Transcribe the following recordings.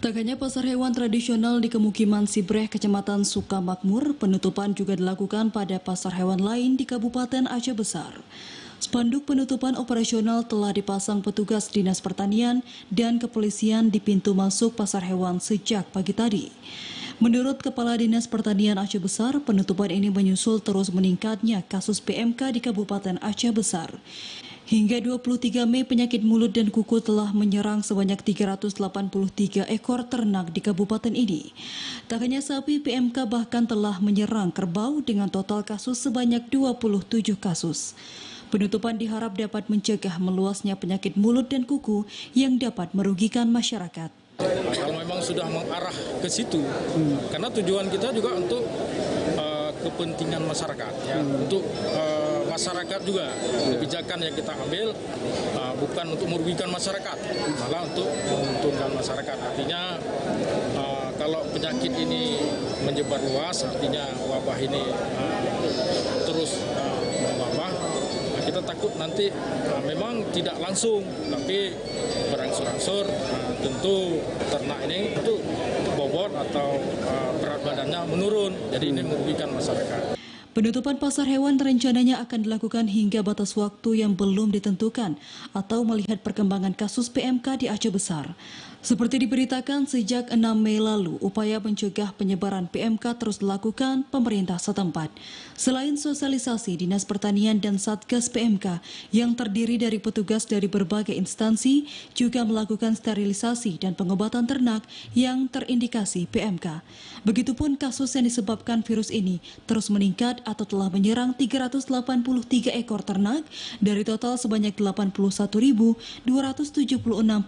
Tak hanya pasar hewan tradisional di Kemukiman Sibreh, Kecamatan Sukamakmur, penutupan juga dilakukan pada pasar hewan lain di Kabupaten Aceh Besar. Spanduk penutupan operasional telah dipasang petugas Dinas Pertanian dan Kepolisian di pintu masuk pasar hewan sejak pagi tadi. Menurut Kepala Dinas Pertanian Aceh Besar, penutupan ini menyusul terus meningkatnya kasus PMK di Kabupaten Aceh Besar. Hingga 23 Mei, penyakit mulut dan kuku telah menyerang sebanyak 383 ekor ternak di kabupaten ini. Tak hanya sapi, PMK bahkan telah menyerang kerbau dengan total kasus sebanyak 27 kasus. Penutupan diharap dapat mencegah meluasnya penyakit mulut dan kuku yang dapat merugikan masyarakat. Kalau memang sudah mengarah ke situ, karena tujuan kita juga untuk kepentingan masyarakat, ya, untuk masyarakat juga. Kebijakan yang kita ambil bukan untuk merugikan masyarakat, malah untuk menguntungkan masyarakat. Artinya kalau penyakit ini menyebar luas, artinya wabah ini terus mewabah, kita takut nanti memang tidak langsung, tapi berangsur-angsur tentu ternak ini itu bobot atau berat badannya menurun, jadi ini merugikan masyarakat. Penutupan pasar hewan rencananya akan dilakukan hingga batas waktu yang belum ditentukan atau melihat perkembangan kasus PMK di Aceh Besar. Seperti diberitakan sejak 6 Mei lalu, upaya mencegah penyebaran PMK terus dilakukan pemerintah setempat. Selain sosialisasi, Dinas Pertanian dan Satgas PMK yang terdiri dari petugas dari berbagai instansi juga melakukan sterilisasi dan pengobatan ternak yang terindikasi PMK. Begitupun kasus yang disebabkan virus ini terus meningkat atau telah menyerang 383 ekor ternak dari total sebanyak 81.276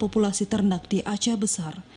populasi ternak di Aceh Besar.